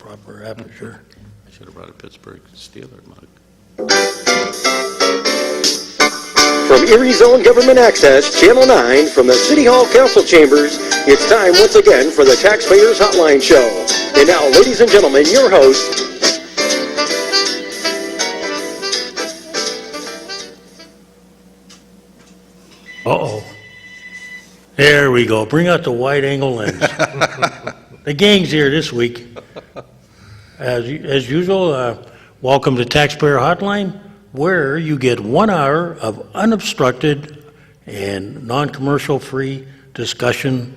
proper aperture. I should have brought a Pittsburgh Steelers mug. From Erie Zone Government Access, Channel 9, from the City Hall Council Chambers, it's time once again for the Taxpayers Hotline Show. And now, ladies and gentlemen, your host, Uh-oh. There we go. Bring out the wide-angle lens. The gang's here this week. As usual, welcome to Taxpayer Hotline, where you get 1 hour of unobstructed and non-commercial free discussion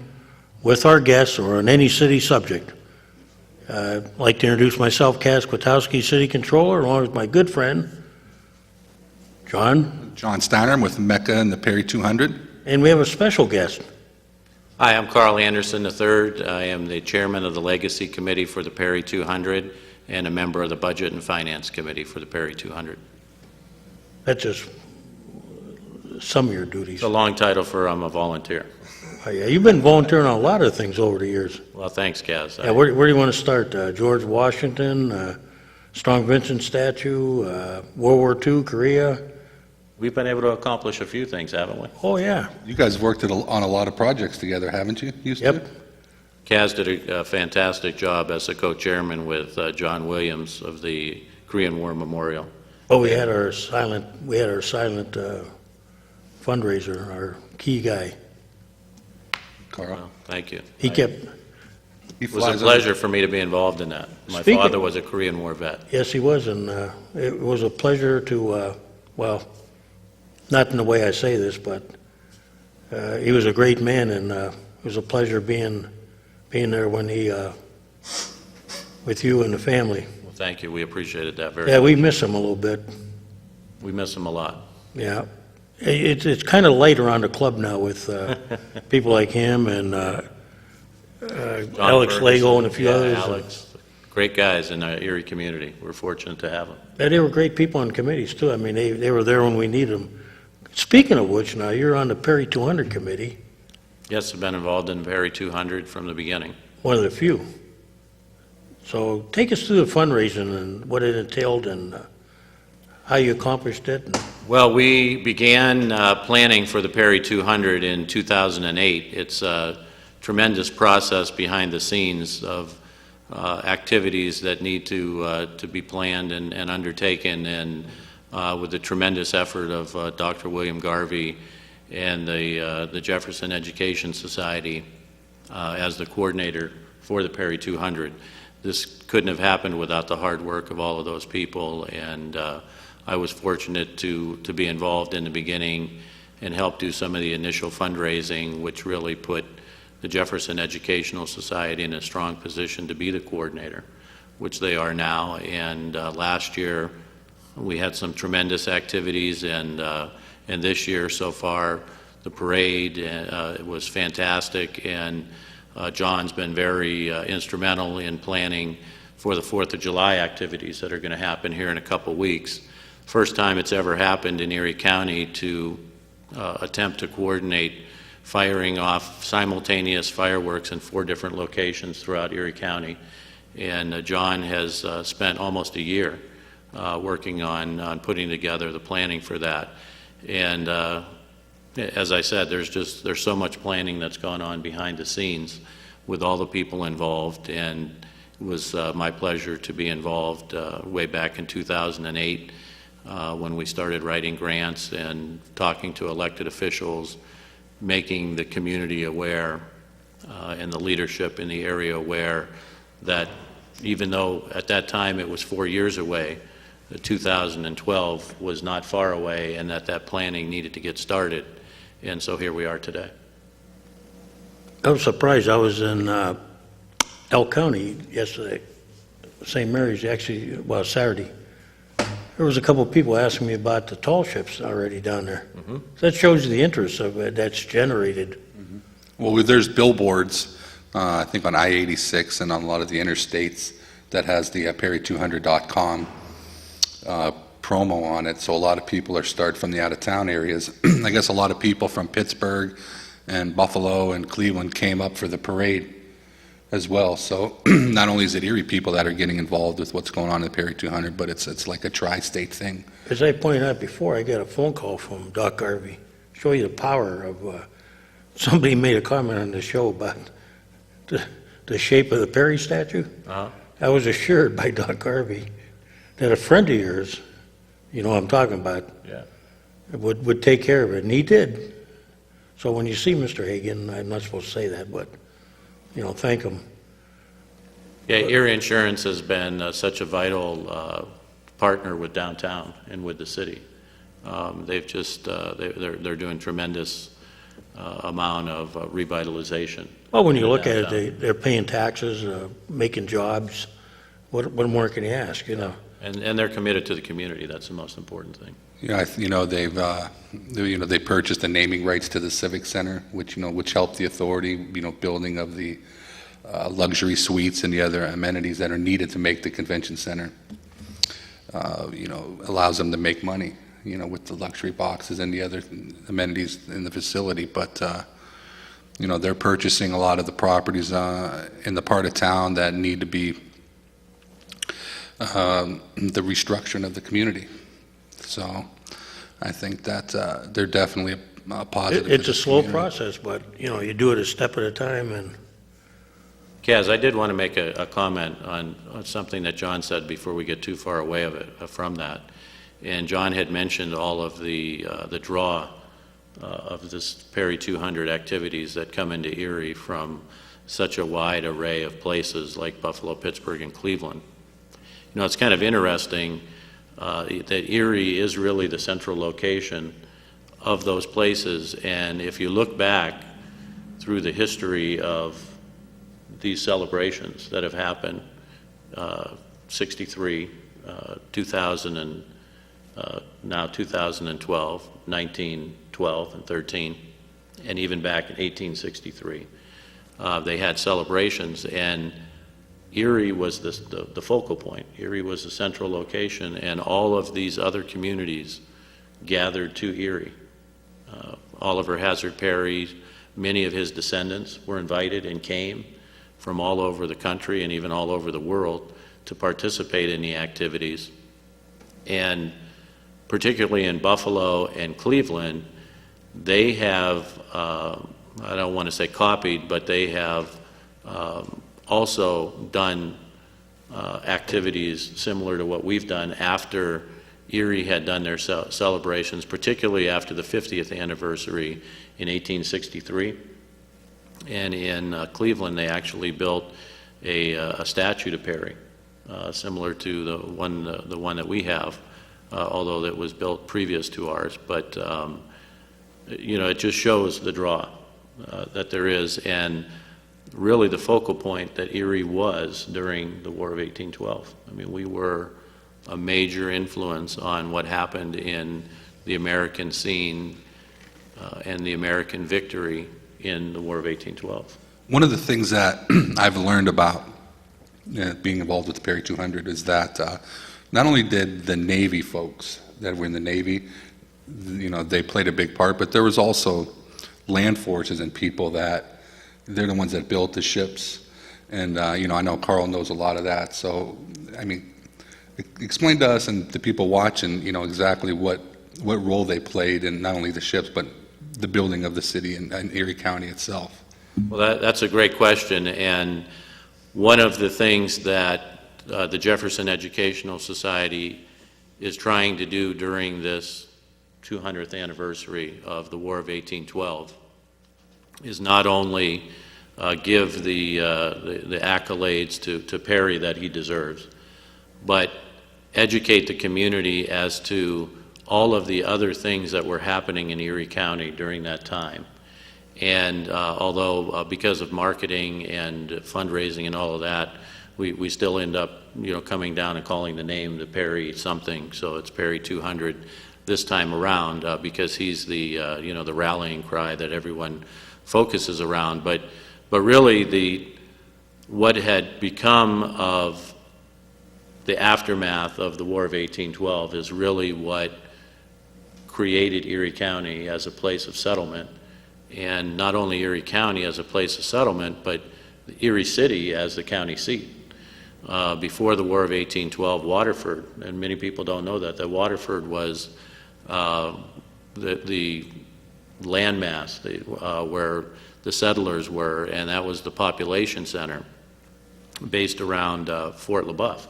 with our guests or on any city subject. I'd like to introduce myself, Kaz Kwiatkowski, City Controller, along with my good friend, John Steiner. I'm with Mecca and the Perry 200. and we have a special guest. Hi, I'm Carl Anderson III. I am the chairman of the Legacy Committee for the Perry 200 and a member of the Budget and Finance Committee for the Perry 200. That's just some of your duties. It's a long title for I'm a volunteer. Oh, yeah, you've been volunteering on a lot of things over the years. Well, thanks, Kaz. Yeah, where do you want to start? George Washington, Strong Vincent statue, World War II, Korea? We've been able to accomplish a few things, haven't we? Oh, yeah. You guys worked on a lot of projects together, haven't you? Used Yep. to? Kaz did a fantastic job as the co-chairman with John Williams of the Korean War Memorial. Oh, we had our silent fundraiser, our key guy. Carl. Well, thank you. He kept, He It was a flies pleasure for me to be involved in that. My Speaking- father was a Korean War vet. yes, he was, and it was a pleasure to, well, not in the way I say this, but he was a great man, and it was a pleasure being there when he, with you and the family. Well, thank you. We appreciated that very Yeah, much. we miss him a little bit. We miss him a lot. Yeah. It's kind of light around the club now with people like him and John Alex Ferguson, Lago and a few yeah, others. Alex, great guys in our Erie community. We're fortunate to have them. Yeah, they were great people on committees, too. I mean, they were there when we needed them. Speaking of which, now, you're on the Perry 200 committee, Yes, I've been involved in Perry 200 from the beginning. one of the few. So take us through the fundraising and what it entailed and how you accomplished it. And Well, we began planning for the Perry 200 in 2008. It's a tremendous process behind the scenes of activities that need to be planned and undertaken, and with the tremendous effort of Dr. William Garvey and the Jefferson Education Society as the coordinator for the Perry 200. This couldn't have happened without the hard work of all of those people, and I was fortunate to be involved in the beginning and help do some of the initial fundraising, which really put the Jefferson Educational Society in a strong position to be the coordinator, which they are now. And last year we had some tremendous activities, and this year so far the parade was fantastic, and John's been very instrumental in planning for the 4th of July activities that are going to happen here in a couple weeks. First time it's ever happened in Erie County to attempt to coordinate firing off simultaneous fireworks in 4 different locations throughout Erie County. And John has spent almost a year working on putting together the planning for that. And as I said, there's so much planning that's gone on behind the scenes with all the people involved, and it was my pleasure to be involved way back in 2008 when we started writing grants and talking to elected officials, making the community aware and the leadership in the area aware that even though at that time it was 4 years away, 2012 was not far away, and that planning needed to get started. And so here we are today. I was surprised. I was in Elk County yesterday, St. Mary's, actually, well, Saturday. There was a couple of people asking me about the tall ships already down there. Mm-hmm. So that shows you the interest of it that's generated. Mm-hmm. Well, there's billboards, I think on I-86 and on a lot of the interstates that has the Perry200.com promo on it. So a lot of people are starting from the out-of-town areas. I guess a lot of people from Pittsburgh and Buffalo and Cleveland came up for the parade. as well. So not only is it Erie people that are getting involved with what's going on in the Perry 200, but it's like a tri-state thing. As I pointed out before, I got a phone call from Doc Garvey. Show you the power of, somebody made a comment on the show about the shape of the Perry statue. I was assured by Doc Garvey that a friend of yours, you know what I'm talking about, Yeah. would take care of it, and he did. So when you see Mr. Hagan, I'm not supposed to say that, but, you know, thank him. Yeah, Erie Insurance has been such a vital partner with downtown and with the city. They've just, they're doing tremendous amount of revitalization. Well, when you look at it, they're paying taxes, making jobs. What more can you ask, you know? And they're committed to the community. That's the most important thing. They purchased the naming rights to the Civic Center, which helped the authority, building of the luxury suites and the other amenities that are needed to make the convention center. Allows them to make money, with the luxury boxes and the other amenities in the facility. But, they're purchasing a lot of the properties in the part of town that need to be the restructuring of the community. So I think that they're definitely a positive. It's a slow process, but, you do it a step at a time, and Kaz, I did want to make a comment on something that John said before we get too far away from that. And John had mentioned all of the draw of this Perry 200 activities that come into Erie from such a wide array of places like Buffalo, Pittsburgh, and Cleveland. It's kind of interesting that Erie is really the central location of those places. And if you look back through the history of these celebrations that have happened, 63, 2000, and now 2012, 1912, and 13, and even back in 1863, they had celebrations, and Erie was the focal point. Erie was the central location, and all of these other communities gathered to Erie. Oliver Hazard Perry, many of his descendants were invited and came from all over the country and even all over the world to participate in the activities. And particularly in Buffalo and Cleveland, they have, I don't want to say copied, but they have also done activities similar to what we've done after Erie had done their celebrations, particularly after the 50th anniversary in 1863. And in Cleveland, they actually built a statue to Perry, similar to the one that we have, although that was built previous to ours. But it just shows the draw that there is, and really the focal point that Erie was during the War of 1812. I mean, we were a major influence on what happened in the American scene and the American victory in the War of 1812. One of the things that I've learned about being involved with the Perry 200 is that not only did the Navy folks that were in the Navy, they played a big part, but there was also land forces and people that they're the ones that built the ships. And, I know Carl knows a lot of that. So, I mean, explain to us and the people watching, exactly what role they played in not only the ships, but the building of the city and Erie County itself. Well, that's a great question. And one of the things that the Jefferson Educational Society is trying to do during this 200th anniversary of the War of 1812 is not only give the accolades to Perry that he deserves, but educate the community as to all of the other things that were happening in Erie County during that time. And although because of marketing and fundraising and all of that, we still end up coming down and calling the name the Perry something, so it's Perry 200 this time around because he's the the rallying cry that everyone focuses around. But really what had become of the aftermath of the War of 1812 is really what created Erie County as a place of settlement, and not only Erie County as a place of settlement, but Erie City as the county seat. Before the War of 1812, Waterford, and many people don't know that Waterford was the landmass where the settlers were, and that was the population center based around Fort LaBeouf.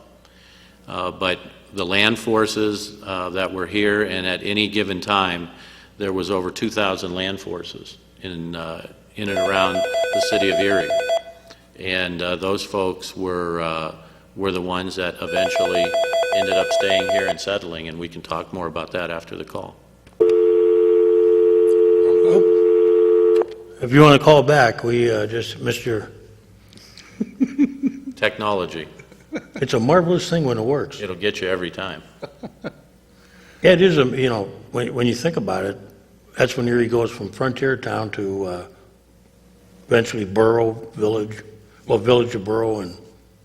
But the land forces that were here, and at any given time, there was over 2,000 land forces in and around the city of Erie. And those folks were the ones that eventually ended up staying here and settling, and we can talk more about that after the call. If you want to call back, we just missed your... Technology. It's a marvelous thing when it works. It'll get you every time. Yeah, it is, you know, when you think about it, that's when Erie goes from frontier town to eventually borough, village, well, village to borough. And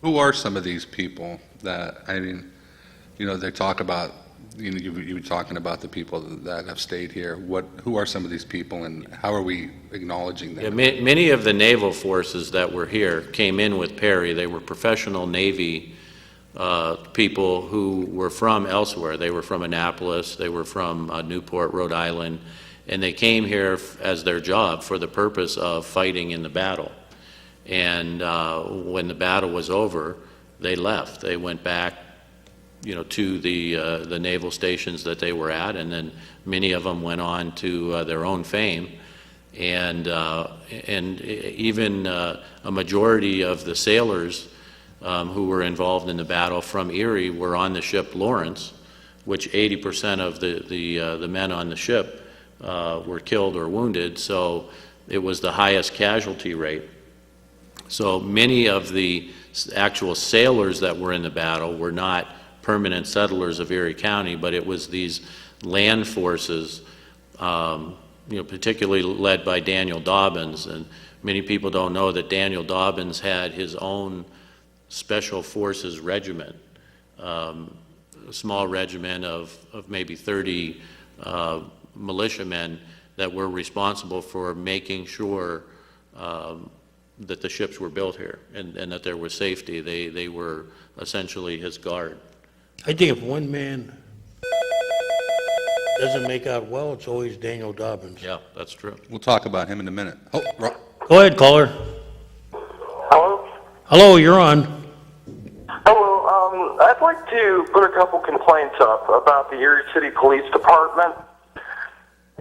Who are some of these people that, I mean, you know, they talk about, you were talking about the people that have stayed here. Who are some of these people, and how are we acknowledging them? Yeah, many of the naval forces that were here came in with Perry. They were professional Navy people who were from elsewhere. They were from Annapolis, they were from Newport, Rhode Island, and they came here as their job for the purpose of fighting in the battle. And when the battle was over, they left. They went back, you know, to the naval stations that they were at, and then many of them went on to their own fame. And even a majority of the sailors who were involved in the battle from Erie were on the ship Lawrence, which 80% of the men on the ship were killed or wounded, so it was the highest casualty rate. So many of the actual sailors that were in the battle were not permanent settlers of Erie County, but it was these land forces, you know, particularly led by Daniel Dobbins. And many people don't know that Daniel Dobbins had his own special forces regiment, a small regiment of maybe 30 militiamen that were responsible for making sure that the ships were built here and that there was safety. They were essentially his guard. I think if one man doesn't make out well, it's always Daniel Dobbins. Yeah, that's true. We'll talk about him in a minute. Oh, Go ahead, caller. Hello? Hello, you're on. Hello, I'd like to put a couple complaints up about the Erie City Police Department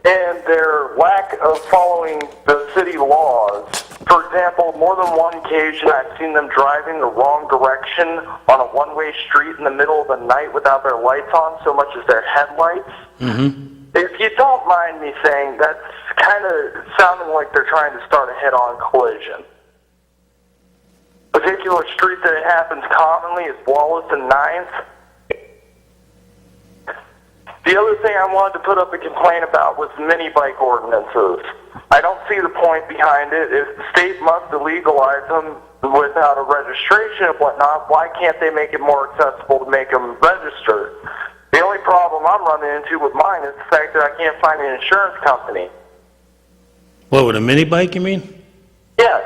and their lack of following the city laws. For example, more than one occasion I've seen them driving the wrong direction on a one-way street in the middle of the night without their lights on so much as their headlights. Mm-hmm. If you don't mind me saying, that's kind of sounding like they're trying to start a head-on collision. A particular street that it happens commonly is Wallace and 9th. The other thing I wanted to put up a complaint about was mini bike ordinances. I don't see the point behind it. If the state must illegalize them without a registration and whatnot, why can't they make it more accessible to make them registered? The only problem I'm running into with mine is the fact that I can't find an insurance company. What, with a mini bike, you mean? Yes,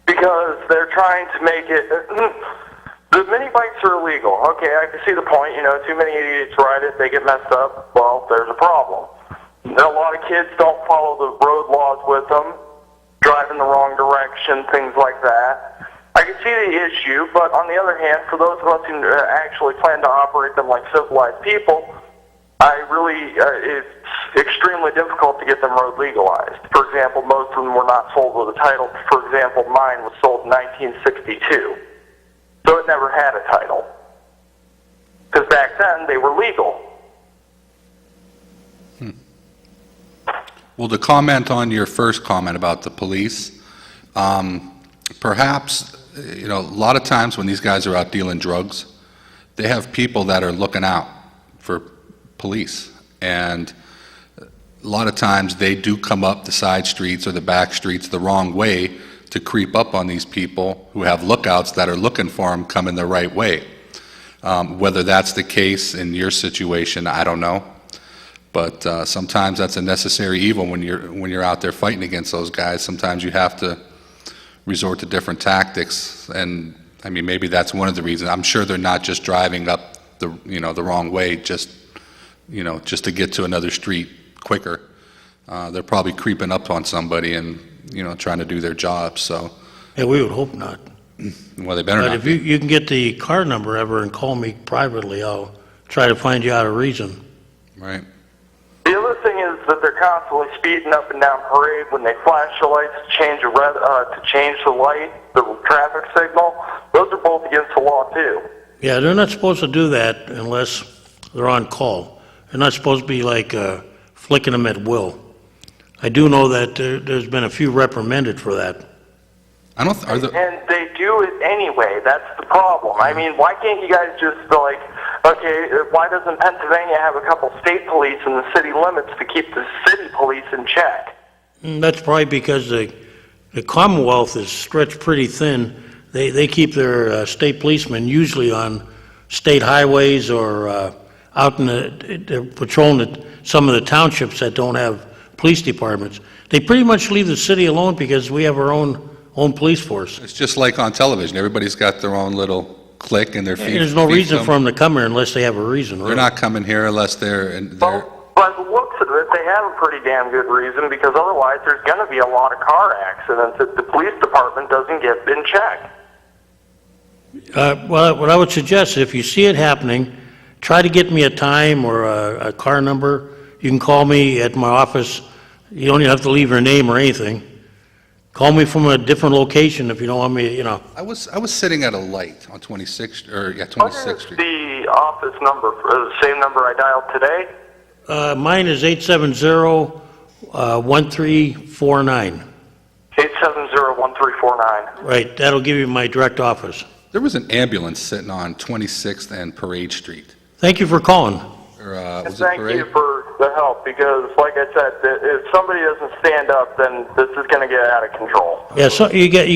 because they're trying to make it... The mini bikes are illegal. Okay, I can see the point. You know, too many idiots ride it, they get messed up. Well, there's a problem. A lot of kids don't follow the road laws with them, drive in the wrong direction, things like that. I can see the issue, but on the other hand, for those of us who actually plan to operate them like civilized people, it's extremely difficult to get them road legalized. For example, most of them were not sold with a title. For example, mine was sold in 1962. So it never had a title. Because back then, they were legal. Well, to comment on your first comment about the police, perhaps, you know, a lot of times when these guys are out dealing drugs, they have people that are looking out for police. And a lot of times they do come up the side streets or the back streets the wrong way to creep up on these people who have lookouts that are looking for them coming the right way. Whether that's the case in your situation, I don't know. But sometimes that's a necessary evil when you're out there fighting against those guys. Sometimes you have to resort to different tactics. And I mean, maybe that's one of the reasons. I'm sure they're not just driving up the wrong way just to get to another street quicker. They're probably creeping up on somebody and trying to do their job. So, Yeah, we would hope not. well, they better But not. if you can get the car number ever and call me privately, I'll try to find you out a reason. Right. The other thing is that they're constantly speeding up and down parade when they flash the lights to change the light, the traffic signal. Those are both against the law too. Yeah, they're not supposed to do that unless they're on call. They're not supposed to be like flicking them at will. I do know that there's been a few reprimanded for that. I don't. Are the, And they do it anyway. That's the problem. I mean, why can't you guys just be like, okay, why doesn't Pennsylvania have a couple state police in the city limits to keep the city police in check? That's probably because the Commonwealth is stretched pretty thin. They keep their state policemen usually on state highways or out in they're patrolling some of the townships that don't have police departments. They pretty much leave the city alone because we have our own police force. it's just like on television. Everybody's got their own little clique and their feet. There's no reason for them to come here unless they have a reason. They're Really. not coming here unless they're. Well, by the looks of it, they have a pretty damn good reason, because otherwise there's going to be a lot of car accidents if the police department doesn't get in check. Well, what I would suggest, if you see it happening, try to get me a time or a car number. You can call me at my office. You don't even have to leave your name or anything. Call me from a different location if you don't want me, I was sitting at a light on 26th What 26th is Street. the office number, the same number I dialed today? Mine is 870-1349. 870-1349. Right, that'll give you my direct office. There was an ambulance sitting on 26th and Parade Street. Thank you for calling. Or And was it thank Parade? you for the help, because like I said, if somebody doesn't stand up, then this is going to get out of control. Yeah, so you got,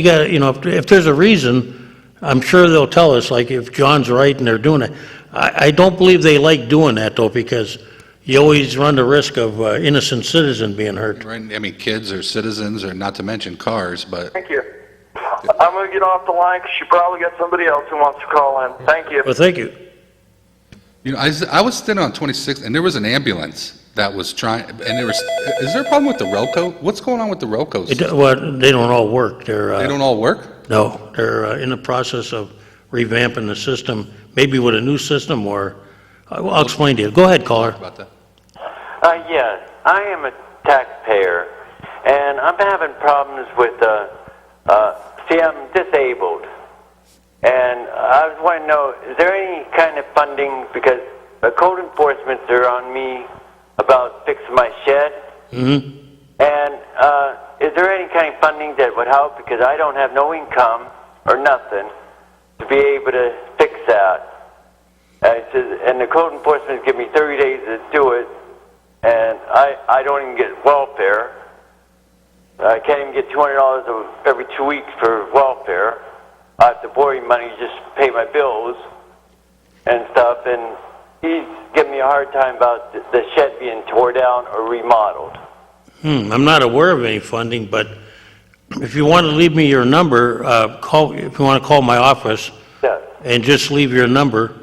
if there's a reason, I'm sure they'll tell us, like if John's right and they're doing it. I don't believe they like doing that though, because you always run the risk of innocent citizen being hurt. Right, I mean, kids or citizens, or not to mention cars, but Thank you. I'm going to get off the line because you probably got somebody else who wants to call in. Thank you. Well, thank you. I was sitting on 26th and there was an ambulance that was trying, and is there a problem with the ROCO? What's going on with the ROCOs? Well, they don't all work. They don't all work? No, they're in the process of revamping the system, maybe with a new system, or I'll explain to you. Go ahead, caller. About that. Yes, I am a taxpayer, and I'm having problems with, see, I'm disabled, and I just want to know, is there any kind of funding, because the code enforcement are on me about fixing my shed, and is there any kind of funding that would help, because I don't have no income or nothing to be able to fix that? And the code enforcement give me 30 days to do it, and I don't even get welfare. I can't even get $200 every 2 weeks for welfare. I have to borrow money just to pay my bills and stuff, and he's giving me a hard time about the shed being torn down or remodeled. I'm not aware of any funding, but if you want to leave me your number, if you want to call my office Yes. and just leave your number,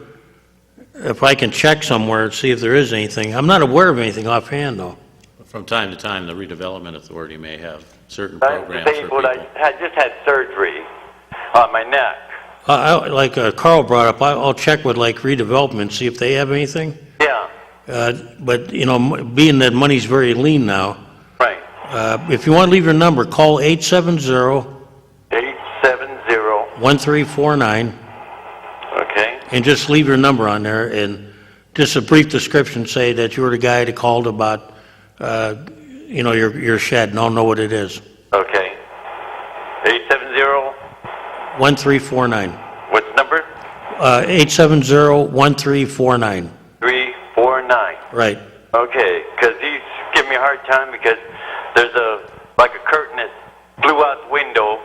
if I can check somewhere and see if there is anything. I'm not aware of anything offhand, though. From time to time, the redevelopment authority may have certain I'm programs for disabled. people. I just had surgery on my neck. Like Carl brought up, I'll check with like redevelopment, see if they have anything. Yeah, But, being that money's very lean now, right. if you want to leave your number, call 870-1349 Okay. and just leave your number on there and just a brief description, say that you were the guy that called about, your shed, and I'll know what it is. Okay. 870, 1349. what's the number? 870-1349. 349. Right. Okay, because he's giving me a hard time because there's a curtain that blew out the window,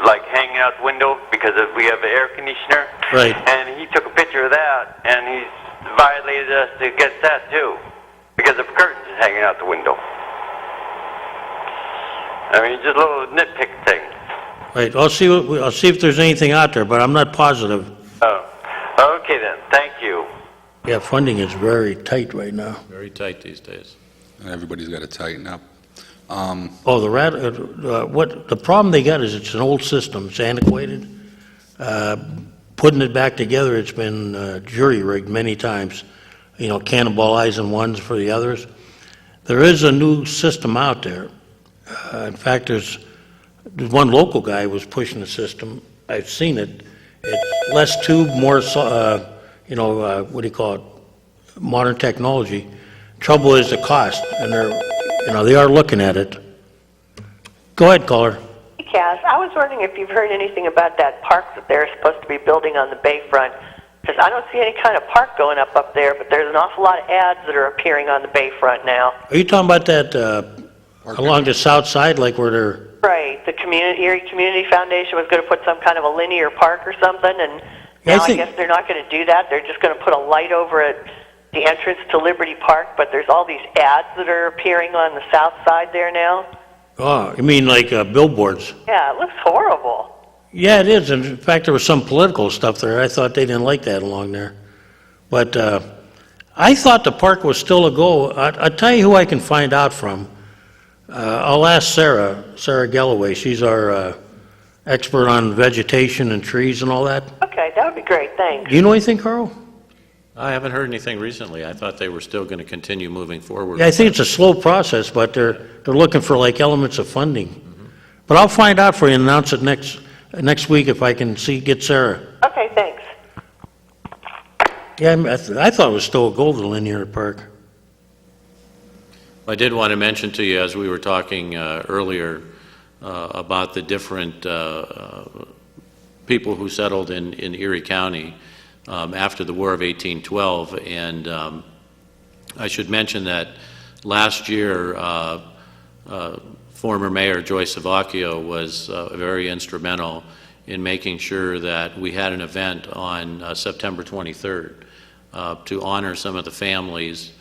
like hanging out the window because we have an air conditioner. Right. And he took a picture of that, and he's violated us against that too, because the curtain's is hanging out the window. I mean, just a little nitpick thing. Right, I'll see if there's anything out there, but I'm not positive. Oh, okay then. Thank you. Yeah, funding is very tight right now. Very tight these days. Everybody's got to tighten up. Oh, the problem they got is it's an old system, it's antiquated. Putting it back together, it's been jury-rigged many times, cannibalizing ones for the others. There is a new system out there. In fact, there's one local guy was pushing the system. I've seen it. It's less tube, more, what do you call it, modern technology. Trouble is the cost, and they are looking at it. Go ahead, caller. Hey, Cass, I was wondering if you've heard anything about that park that they're supposed to be building on the bayfront, because I don't see any kind of park going up there, but there's an awful lot of ads that are appearing on the bayfront now. Are you talking about that along the south side, like where they're... Right, the Erie Community Foundation was going to put some kind of a linear park or something, and Yeah, now I guess they're not going to do that. They're just going to put a light over at the entrance to Liberty Park, but there's all these ads that are appearing on the south side there now. Oh, you mean like billboards? Yeah, it looks horrible. Yeah, it is. In fact, there was some political stuff there. I thought they didn't like that along there. But I thought the park was still a go. I'll tell you who I can find out from. I'll ask Sarah Galloway. She's our expert on vegetation and trees and all that. Okay, that would be great. Thanks. Do you know anything, Carl? I haven't heard anything recently. I thought they were still going to continue moving forward. Yeah, I think it's a slow process, but they're looking for like elements of funding. But I'll find out for you and announce it next week if I can get Sarah. Okay, thanks. Yeah, I thought it was still a goal, the linear park. I did want to mention to you, as we were talking earlier, about the different people who settled in Erie County after the War of 1812. And I should mention that last year, former Mayor Joyce Savacchio was very instrumental in making sure that we had an event on September 23rd to honor some of the families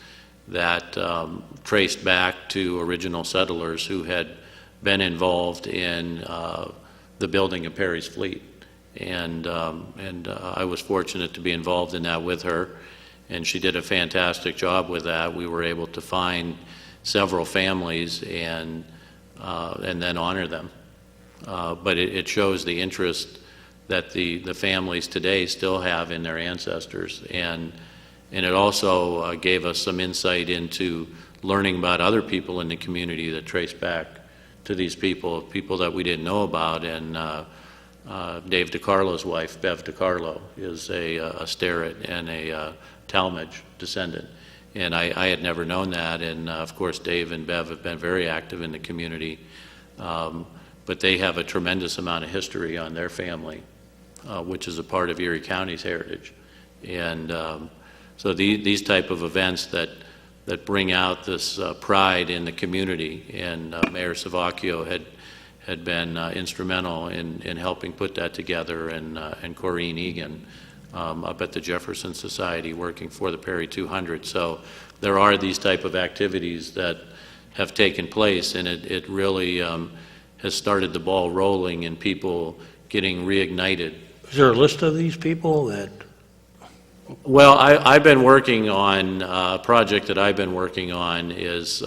that traced back to original settlers who had been involved in the building of Perry's Fleet. And I was fortunate to be involved in that with her, and she did a fantastic job with that. We were able to find several families and then honor them. But it shows the interest that the families today still have in their ancestors, and it also gave us some insight into learning about other people in the community that trace back to these people that we didn't know about. And Dave DiCarlo's wife, Bev DiCarlo, is a Starrett and a Talmadge descendant. And I had never known that, and of course Dave and Bev have been very active in the community, but they have a tremendous amount of history on their family, which is a part of Erie County's heritage. And so these type of events that bring out this pride in the community, and Mayor Savacchio had been instrumental in helping put that together, and Corrine Egan up at the Jefferson Society working for the Perry 200. So there are these type of activities that have taken place, and it really has started the ball rolling and people getting reignited. Is there a list of these people that... Well, I've been working on, a project that I've been working on is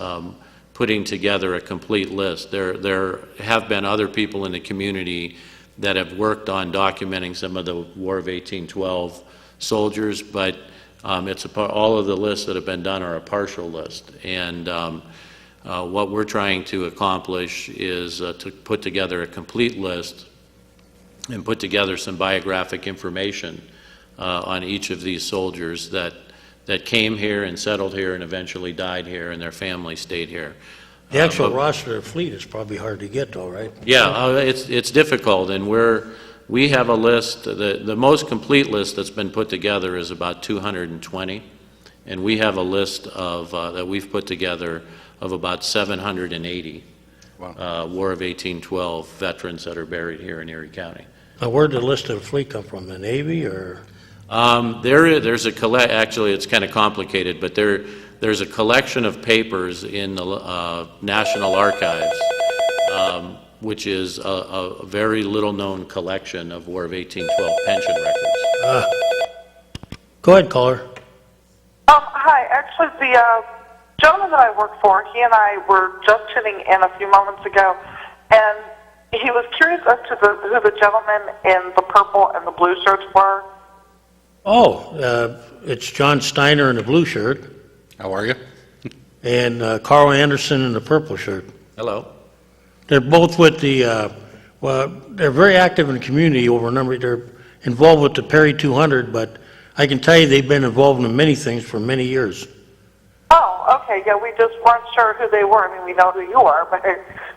putting together a complete list. There have been other people in the community that have worked on documenting some of the War of 1812 soldiers, but all of the lists that have been done are a partial list. And what we're trying to accomplish is to put together a complete list and put together some biographic information on each of these soldiers that came here and settled here and eventually died here, and their families stayed here. The actual roster of the fleet is probably hard to get though, right? Yeah, it's difficult, and we have a list. The most complete list that's been put together is about 220, and we have a list of that we've put together of about 780 War of 1812 veterans that are buried here in Erie County. Now, where did the list of the fleet come from? The Navy or? There's actually it's kind of complicated, but there's a collection of papers in the National Archives which is a very little-known collection of War of 1812 pension records. Go ahead, caller. Hi. Actually, the gentleman that I work for, he and I were just tuning in a few moments ago, and he was curious as to who the gentleman in the purple and the blue shirts were. Oh, it's John Steiner in the blue shirt How are you? and Carl Anderson in the purple shirt. Hello. They're both with the, well, they're very active in the community over a number, they're involved with the Perry 200, but I can tell you they've been involved in many things for many years. Oh, okay. Yeah, we just weren't sure who they were. I mean, we know who you are, but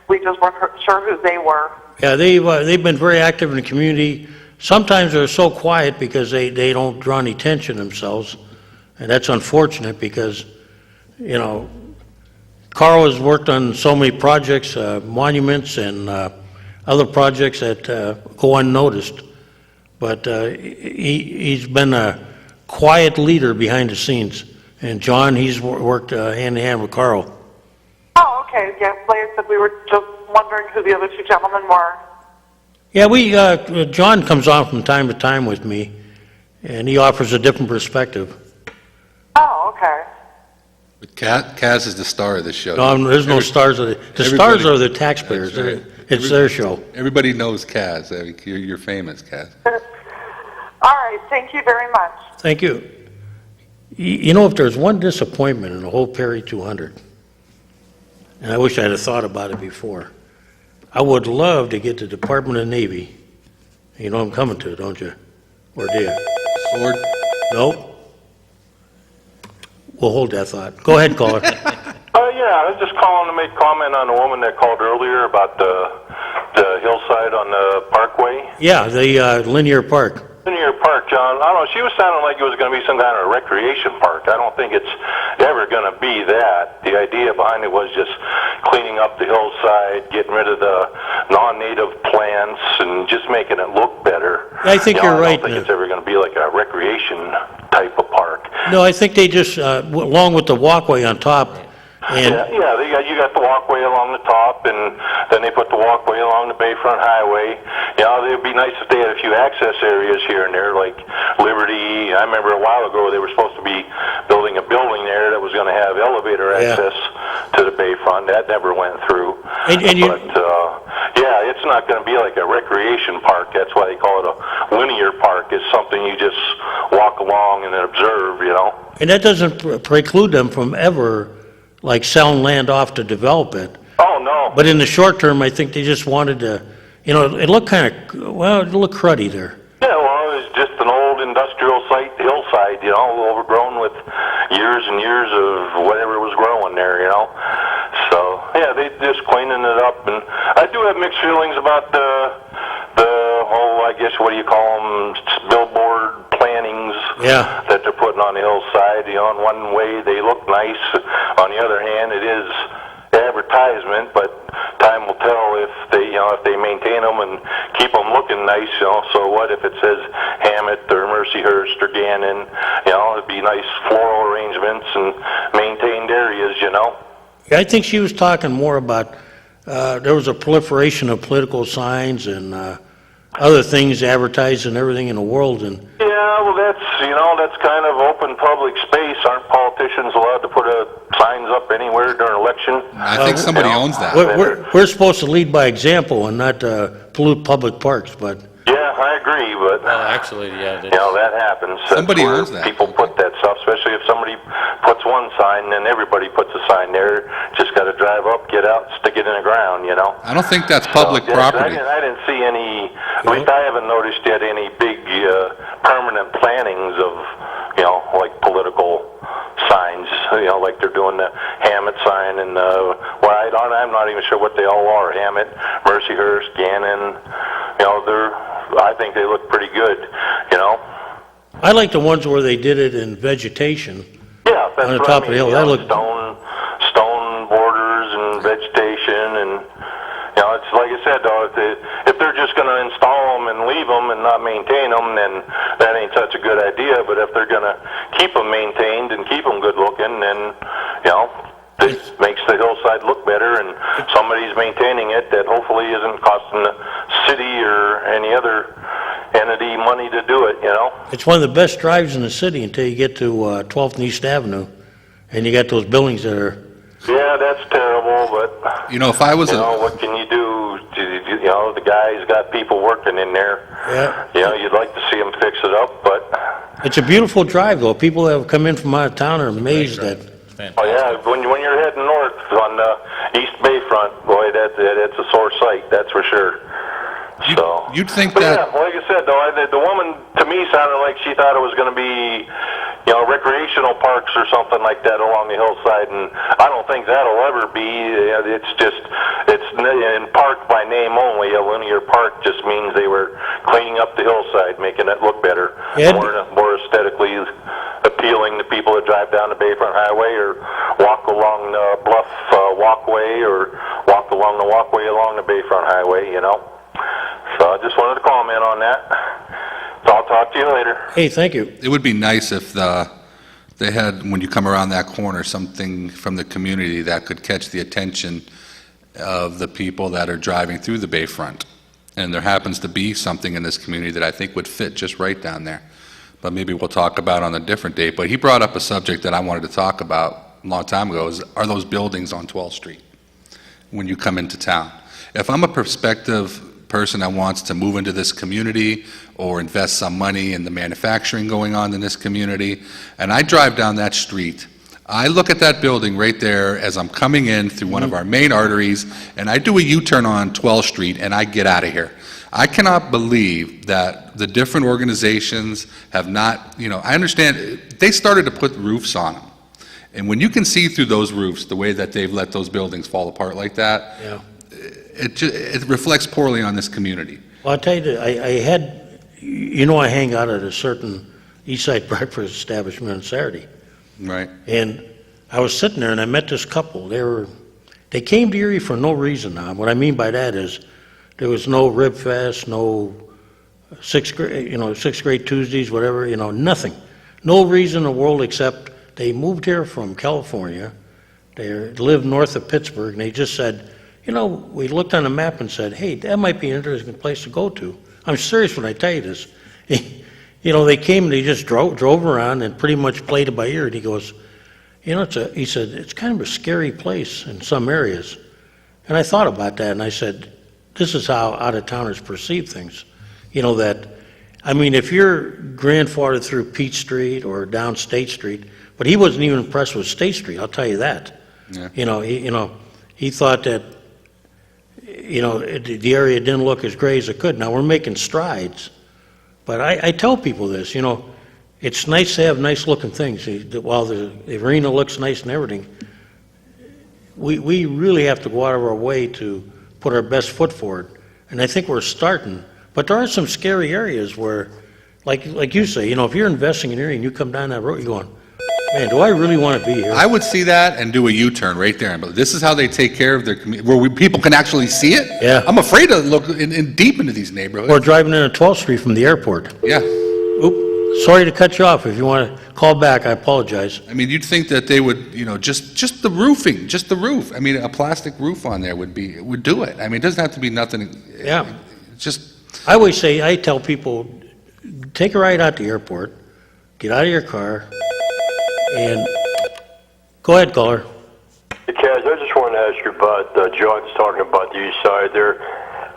we just weren't sure who they were. Yeah, they've been very active in the community. Sometimes they're so quiet because they don't draw any attention themselves, and that's unfortunate because, you know, Carl has worked on so many projects, monuments and other projects that go unnoticed, but he's been a quiet leader behind the scenes. And John, he's worked hand in hand with Carl. Oh, okay. Yeah, like I said, we were just wondering who the other two gentlemen were. Yeah, John comes on from time to time with me, and he offers a different perspective. Oh, okay. But Kaz is the star of this show. No, there's no stars. The stars are the taxpayers. That's right. It's their show. Everybody knows Kaz. I mean, you're famous, Kaz. All right. Thank you very much. Thank you. You know, if there's one disappointment in the whole Perry 200, and I wish I'd have thought about it before, I would love to get the Department of Navy. You know I'm coming to, don't you? Or do you? Sword? No? We'll hold that thought. Go ahead, caller. Yeah, I was just calling to make comment on the woman that called earlier about the hillside on the parkway. Yeah, the linear park. Linear Park, John. I don't know. She was sounding like it was going to be some kind of recreation park. I don't think it's ever going to be that. The idea behind it was just cleaning up the hillside, getting rid of the non-native plants, and just making it look better. I think you're right. I don't think it's ever going to be like a recreation type of park. No, I think they just, along with the walkway on top, and You got the walkway along the top, and then they put the walkway along the Bayfront Highway. You know, it would be nice if they had a few access areas here and there, like Liberty. I remember a while ago they were supposed to be building a building there that was going to have elevator access to the Bayfront. That never went through. Yeah, it's not going to be like a recreation park. That's why they call it a linear park. It's something you just walk along and then observe, you know. And that doesn't preclude them from ever, like, selling land off to develop it. Oh, no. But in the short term, I think they just wanted to, you know, it looked kind of, well, it looked cruddy there. Yeah, well, it was just an old industrial site, the hillside, you know, overgrown with years and years of whatever was growing there, you know. So, yeah, they just cleaning it up. And I do have mixed feelings about the whole, I guess, what do you call them, billboard plantings that they're putting on the hillside. You know, in one way they look nice. On the other hand, it is advertisement, but time will tell if they maintain them and keep them looking nice. You know, so what if it says Hammett or Mercyhurst or Gannon? You know, it'd be nice floral arrangements and maintained areas. You know. Yeah, I think she was talking more about there was a proliferation of political signs and other things advertised and everything in the world. And yeah, well, that's kind of open public space. Aren't politicians allowed to put signs up anywhere during an election? I think somebody owns that. We're supposed to lead by example and not pollute public parks, but... Yeah, I agree, but... Well, actually, yeah. You know, that happens. Somebody That's where owns that. people put that stuff, especially if somebody puts one sign, then everybody puts a sign there. Just got to drive up, get out, stick it in the ground, you know? I don't think that's public property. I didn't see any, at least I haven't noticed yet any big permanent plantings of, you know, like political signs, you know, like they're doing the Hammett sign and, I'm not even sure what they all are. Hammett, Mercyhurst, Gannon, you know, I think they look pretty good, you know. I like the ones where they did it in vegetation. Yeah, that's on the what top I of mean, the hill. you That know, looked stone borders and vegetation, and you know, it's like I said, though, if they're just going to install them and leave them and not maintain them, then that ain't such a good idea. But if they're going to keep them maintained and keep them good looking, then you know, it makes the hillside look better, and somebody's maintaining it that hopefully isn't It's one of the best drives in the city until you get to 12th and East Avenue, and you got those buildings that are, Yeah, that's terrible, but, You know, if I was you a, know, what can you do? You know, the guy's got people working in there. yeah. You know, you'd like to see him fix it up, but, It's a beautiful drive, though. People that have come in from out of town are amazed that, oh yeah, when you're heading north on the East Bayfront, boy, that's a sore sight, that's for sure. So, you'd think but that- yeah, like I said, though, the woman to me sounded like she thought it was going to be, you know, recreational parks or something like that along the hillside, and I don't think that'll ever be. It's just in park by name only. A linear park just means they were cleaning up the hillside, making it look better, Ed? more aesthetically appealing to people that drive down the Bayfront Highway or walk along the Bluff walkway or walk along the walkway along the Bayfront Highway. You know. So I just wanted to comment on that. So I'll talk to you later. hey, thank you. it would be nice if they had, when you come around that corner, something from the community that could catch the attention of the people that are driving through the Bayfront. And there happens to be something in this community that I think would fit just right down there. But maybe we'll talk about on a different date. But he brought up a subject that I wanted to talk about a long time ago, are those buildings on 12th Street when you come into town. If I'm a prospective person that wants to move into this community or invest some money in the manufacturing going on in this community, and I drive down that street, I look at that building right there as I'm coming in through one of our main arteries, and I do a U-turn on 12th Street, and I get out of here. I cannot believe that the different organizations have not, you know, I understand, they started to put roofs on them. And when you can see through those roofs, the way that they've let those buildings fall apart like that, Yeah. it reflects poorly on this community. Well, I'll tell you, I had, you know, I hang out at a certain East Side breakfast establishment on Saturday. Right. And I was sitting there and I met this couple. They came to Erie for no reason now. What I mean by that is there was no Rib Fest, no sixth grade Tuesdays, whatever, you know, nothing. No reason in the world except they moved here from California. They live north of Pittsburgh, and they just said, you know, we looked on the map and said, hey, that might be an interesting place to go to. I'm serious when I tell you this. You know, they came and they just drove around and pretty much played it by ear. And he goes, you know, he said, it's kind of a scary place in some areas. And I thought about that, and I said, this is how out-of-towners perceive things. You know, that, I mean, if you're grandfathered through Peach Street or down State Street, but he wasn't even impressed with State Street, I'll tell you that. Yeah. He thought that, you know, the area didn't look as great as it could. Now, we're making strides, but I tell people this, you know, it's nice to have nice-looking things. While the arena looks nice and everything, we really have to go out of our way to put our best foot forward, and I think we're starting. But there are some scary areas where, like you say, you know, if you're investing in an area and you come down that road, you're going, man, do I really want to be here? I would see that and do a U-turn right there. But this is how they take care of their community, where people can actually see it. Yeah. I'm afraid to look in deep into these neighborhoods. Or driving in on 12th Street from the airport. Yeah. Oop, sorry to cut you off. If you want to call back, I apologize. I mean, you'd think that they would, you know, just the roofing, just the roof. I mean, a plastic roof on there would do it. I mean, it doesn't have to be nothing. Yeah. Just, I tell people, take a ride out to the airport, get out of your car, and go ahead, caller. Hey, Kaz, I just wanted to ask you about, John's talking about the east side there.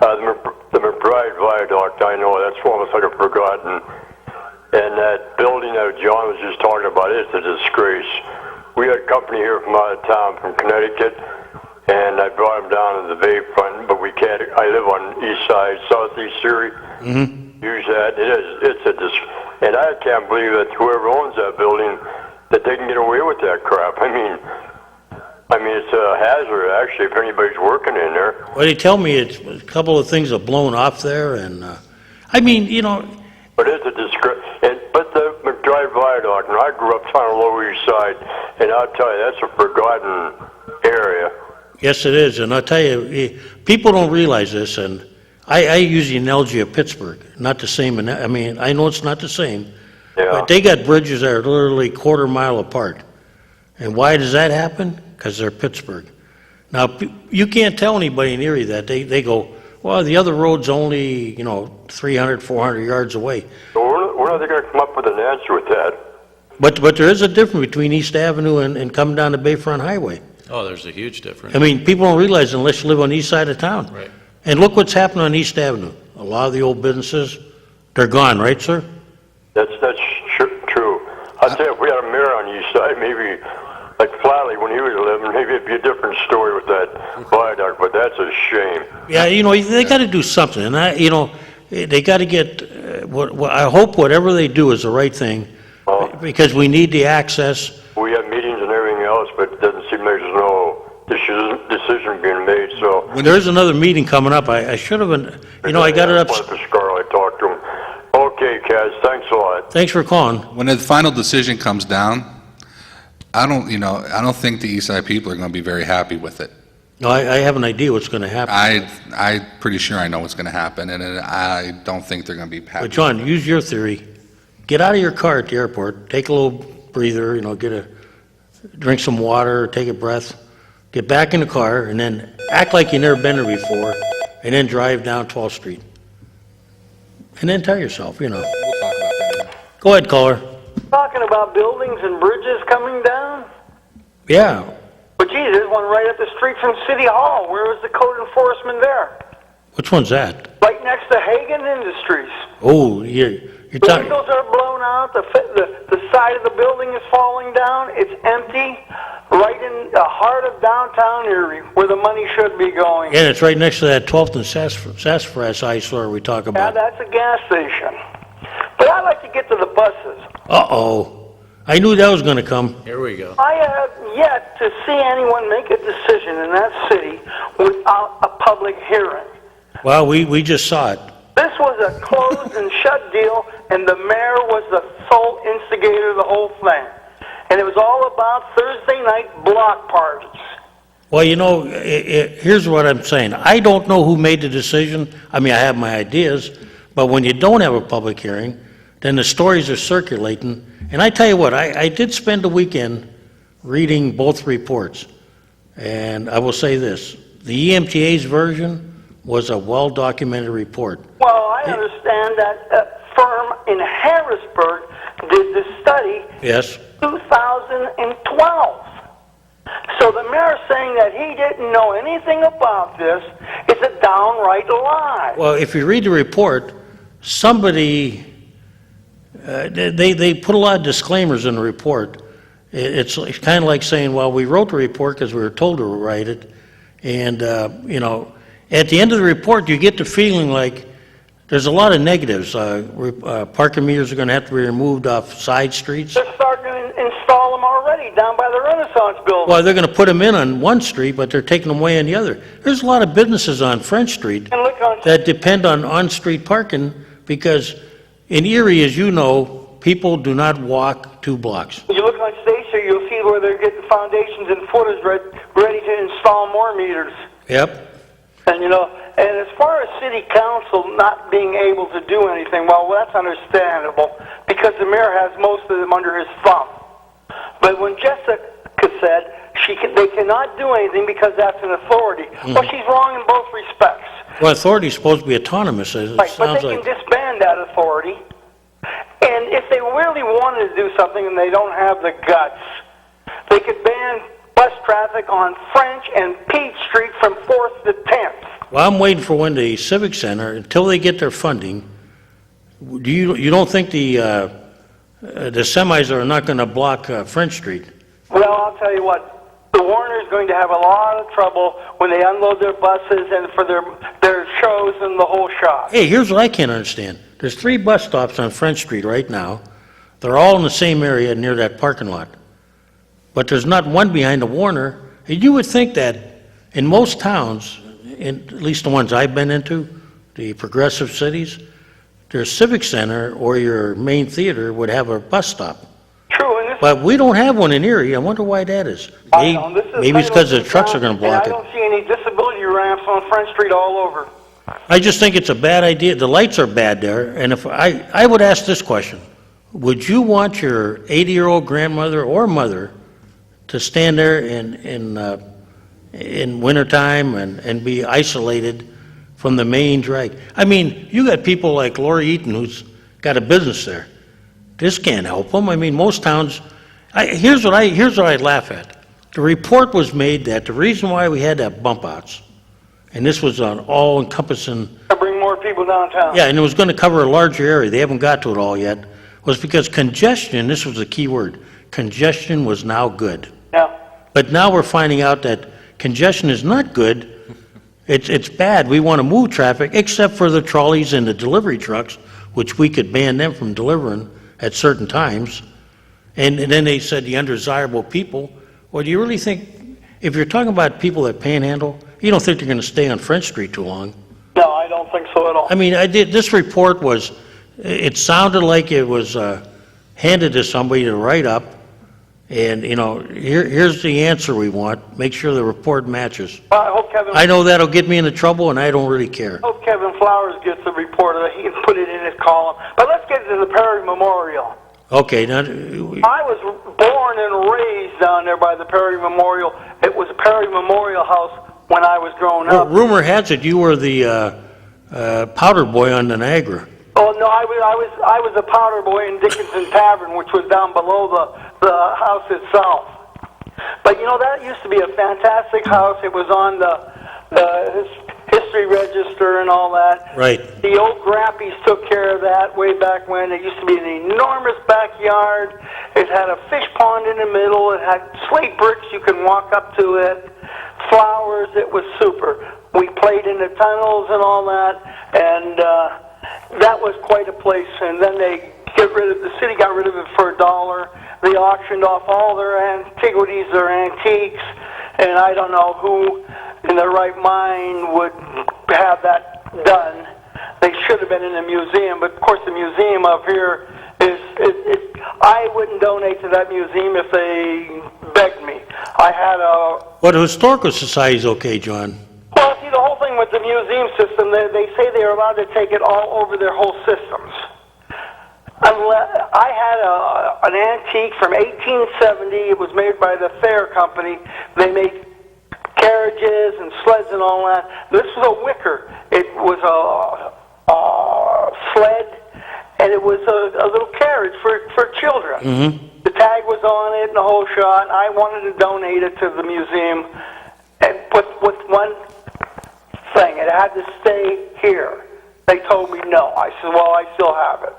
The McBride Viaduct, I know that's almost like a forgotten. And that building that John was just talking about, it's a disgrace. We had a company here from out of town, from Connecticut, and I brought them down to the Bayfront, but we can't, I live on east side, southeast Erie. Use that. And I can't believe that whoever owns that building, that they can get away with that crap. I mean, it's a hazard, actually, if anybody's working in there. Well, they tell me it's a couple of things have blown off there, and I mean, you know. But it's a disgrace. But the McDrive Viaduct, and I grew up on the Lower East Side, and I'll tell you, that's a forgotten area. Yes, it is, and I'll tell you, people don't realize this, and I use the analogy of Pittsburgh, not the same, I mean, I know it's not the same, but they got bridges that are literally quarter mile apart. And why does that happen? Because they're Pittsburgh. Now, you can't tell anybody in Erie that. They go, well, the other road's only, 300, 400 yards away. We're when are they going to come up with an answer with that? But there is a difference between East Avenue and coming down the Bayfront Highway. Oh, there's a huge difference. I mean, people don't realize unless you live on the east side of town. Right. And look what's happening on East Avenue. A lot of the old businesses, they're gone, right, sir? That's true. I'd say if we had a mayor on the east side, maybe like Flatley when he was living, maybe it'd be a different story with that viaduct, but that's a shame. Yeah, they got to do something, and they got to get. I hope whatever they do is the right thing, because we need the access. We have meetings and everything else, but it doesn't seem like there's no decision being made, so. When there's another meeting coming up, I should have been. I got it up. For Scarl, I talked to him. Okay, Kaz, thanks a lot. Thanks for calling. When the final decision comes down, I don't think the East Side people are going to be very happy with it. No, I have an idea what's going to happen. I'm pretty sure I know what's going to happen, and I don't think they're going to be happy. But John, use your theory. Get out of your car at the airport, take a little breather, drink some water, take a breath, get back in the car, and then act like you've never been there before, and then drive down 12th Street. And then tell yourself, We'll talk about that. Go ahead, caller. Talking about buildings and bridges coming down? Yeah. But gee, there's one right up the street from City Hall. Where was the code enforcement there? Which one's that? Right next to Hagen Industries. Oh, you're The talking. windows are blown out. The side of the building is falling down. It's empty. Right in the heart of downtown Erie, where the money should be going. And it's right next to that 12th and Sassafras eyesore we talk Yeah, about. that's a gas station. But I like to get to the buses. Uh-oh. I knew that was going to come. Here we go. I have yet to see anyone make a decision in that city without a public hearing. Well, we just saw it. This was a closed and shut deal, and the mayor was the sole instigator of the whole thing. And it was all about Thursday night block parties. Well, here's what I'm saying. I don't know who made the decision. I mean, I have my ideas, but when you don't have a public hearing, then the stories are circulating. And I tell you what, I did spend the weekend reading both reports. And I will say this, the EMTA's version was a well-documented report. Well, I understand that a firm in Harrisburg did the study. Yes. 2012. So the mayor saying that he didn't know anything about this is a downright lie. Well, if you read the report, somebody, they put a lot of disclaimers in the report. It's kind of like saying, well, we wrote the report because we were told to write it. And, at the end of the report, you get the feeling like there's a lot of negatives. Parking meters are going to have to be removed off side streets. They're starting to install them already down by the Renaissance building. Well, they're going to put them in on one street, but they're taking them away on the other. There's a lot of businesses on French Street And look on, that depend on-street parking because in Erie, as you know, people do not walk 2 blocks. you look on State Street, you'll see where they're getting foundations and footers ready to install more meters. Yep. And and as far as city council not being able to do anything, well, that's understandable because the mayor has most of them under his thumb. But when Jessica said they cannot do anything because that's an authority, well, she's wrong in both respects. Well, authority's supposed to be autonomous. It Right, but sounds they like. can disband that authority. And if they really wanted to do something and they don't have the guts, they could ban bus traffic on French and Peach Street from 4th to 10th. Well, I'm waiting for when the Civic Center, until they get their funding, you don't think the semis are not going to block French Street? Well, I'll tell you what, the Warner's going to have a lot of trouble when they unload their buses and for their shows and the whole shop. Hey, here's what I can't understand. There's 3 bus stops on French Street right now. They're all in the same area near that parking lot. But there's not one behind the Warner. And you would think that in most towns, at least the ones I've been into, the progressive cities, their civic center or your main theater would have a bus stop. True, and this But we don't have one in Erie. I wonder why that is. Maybe it's because the trucks are going to block and it. I don't see any disability ramps on French Street all over. I just think it's a bad idea. The lights are bad there. And if I would ask this question, would you want your 80-year-old grandmother or mother to stand there in wintertime and be isolated from the main drag? I mean, you got people like Lori Eaton, who's got a business there. This can't help them. I mean, most towns, here's what I laugh at. The report was made that the reason why we had that bump outs, and this was an all-encompassing, To bring more people downtown. yeah, and it was going to cover a larger area, they haven't got to it all yet, was because congestion, this was the key word, congestion was now good. Yeah. But now we're finding out that congestion is not good. It's bad. We want to move traffic, except for the trolleys and the delivery trucks, which we could ban them from delivering at certain times. And then they said the undesirable people. Well, do you really think, if you're talking about people that panhandle, you don't think they're going to stay on French Street too long? No, I don't think so at all. I mean, this report was, it sounded like it was handed to somebody to write up, and, you know, here's the answer we want. Make sure the report matches. Well, I hope Kevin. I know that'll get me into trouble, and I don't really care. I hope Kevin Flowers gets the report. He can put it in his column. But let's get to the Perry Memorial. Okay, now, I was born and raised down there by the Perry Memorial. It was a Perry Memorial House when I was growing up. rumor has it you were the powder boy on the Niagara. Oh no, I was a powder boy in Dickinson Tavern, which was down below the house itself. But you know, that used to be a fantastic house. It was on the history register and all that. Right. The old Grappies took care of that way back when. It used to be an enormous backyard. It had a fish pond in the middle. It had slate bricks. You can walk up to it. Flowers. It was super. We played in the tunnels and all that, and that was quite a place. And then the city got rid of it for $1. They auctioned off all their antiquities, their antiques, and I don't know who in their right mind would have that done. They should have been in a museum, but of course the museum up here I wouldn't donate to that museum if they begged me. But the Historical Society's okay, John. Well, see, the whole thing with the museum system, they say they're allowed to take it all over their whole systems. I had an antique from 1870. It was made by the Thayer Company. They made carriages and sleds and all that. This was a wicker. It was a sled, and it was a little carriage for children. Mm-hmm. The tag was on it and the whole shot. I wanted to donate it to the museum, and with one thing, it had to stay here. They told me no. I said, well, I still have it.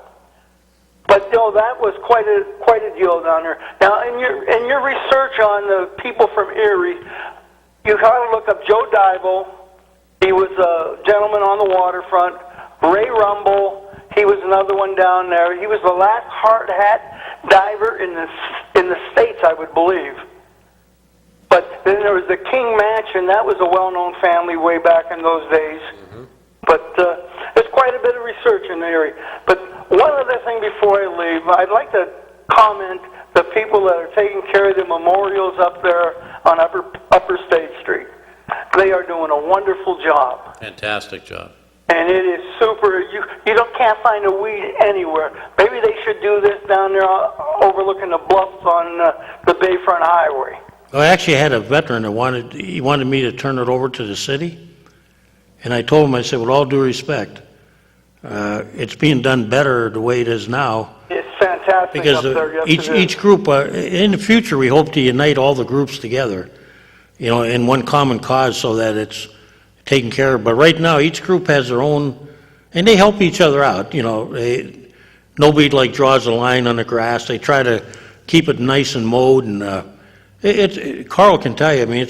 But you know, that was quite a deal down there. Now, in your research on the people from Erie, you got to look up Joe Dival. He was a gentleman on the waterfront. Ray Rumble, he was another one down there. He was the last hard hat diver in the States, I would believe. But then there was the King Mansion. That was a well-known family way back in those days. Mm-hmm. But there's quite a bit of research in the area. But one other thing before I leave, I'd like to comment the people that are taking care of the memorials up there on Upper State Street. They are doing a wonderful job. Fantastic job. And it is super. You can't find a weed anywhere. Maybe they should do this down there overlooking the bluffs on the Bayfront Highway. Well, I actually had a veteran that wanted me to turn it over to the city. And I told him, I said, with all due respect, it's being done better the way it is now. It's fantastic because up there. Yes, each group, in the future, we hope to unite all the groups together, you know, in one common cause so that it's taken care of. But right now, each group has their own, and they help each other out. You know, nobody like draws a line on the grass. They try to keep it nice and mowed, and Carl can tell you. I mean,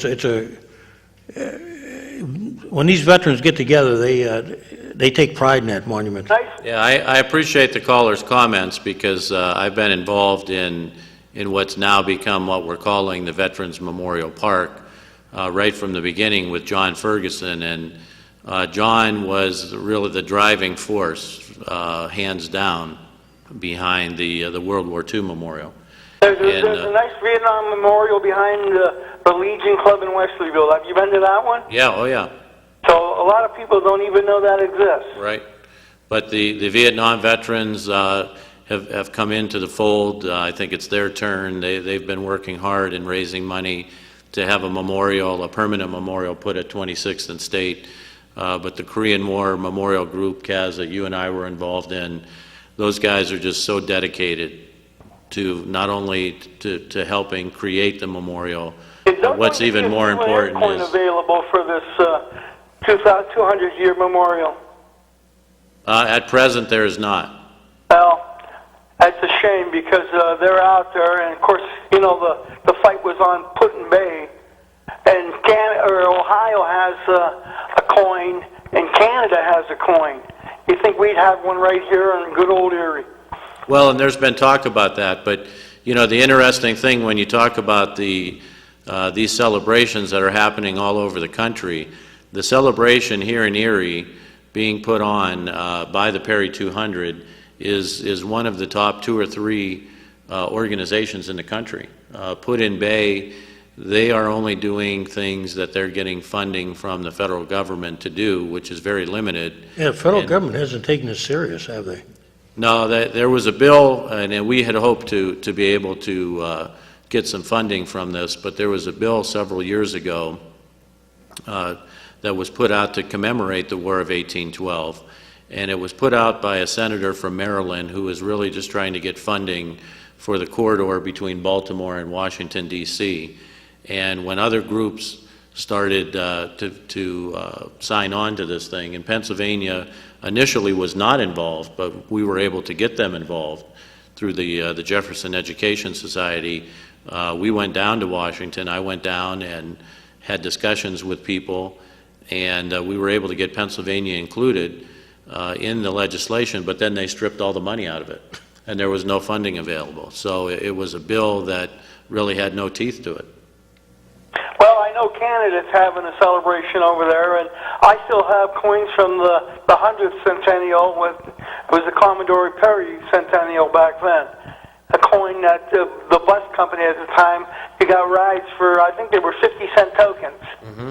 when these veterans get together, they take pride in that monument. Yeah, I appreciate the caller's comments because I've been involved in what's now become what we're calling the Veterans Memorial Park right from the beginning with John Ferguson, and John was really the driving force, hands down, behind the World War II Memorial. There's a nice Vietnam memorial behind the Legion Club in Wesleyville. Have you been to that one? Yeah, oh yeah. So a lot of people don't even know that exists. Right. But the Vietnam veterans have come into the fold. I think it's their turn. They've been working hard in raising money to have a memorial, a permanent memorial put at 26th and State. But the Korean War Memorial Group, Kaz, that you and I were involved in, those guys are just so dedicated to not only to helping create the memorial, but what's even more important coin is... available for this 200-year memorial. At present, there is not. Well, that's a shame because they're out there, and of course, you know, the fight was on Put-in-Bay, and Ohio has a coin, and Canada has a coin. You think we'd have one right here in good old Erie? Well, and there's been talk about that, but, you know, the interesting thing when you talk about these celebrations that are happening all over the country, the celebration here in Erie being put on by the Perry 200 is one of the top 2 or 3 organizations in the country. Put-in-Bay, they are only doing things that they're getting funding from the federal government to do, which is very limited. Yeah, the federal government hasn't taken this serious, have they? No, there was a bill, and we had hoped to be able to get some funding from this, but there was a bill several years ago that was put out to commemorate the War of 1812, and it was put out by a senator from Maryland who was really just trying to get funding for the corridor between Baltimore and Washington, D.C. And when other groups started to sign on to this thing, and Pennsylvania initially was not involved, but we were able to get them involved through the Jefferson Education Society. We went down to Washington. I went down and had discussions with people, and we were able to get Pennsylvania included in the legislation, but then they stripped all the money out of it, and there was no funding available. So it was a bill that really had no teeth to it. Well, I know Canada's having a celebration over there, and I still have coins from the 100th centennial. It was the Commodore Perry centennial back then. A coin that the bus company at the time, you got rides for, I think they were 50-cent tokens. Mm-hmm.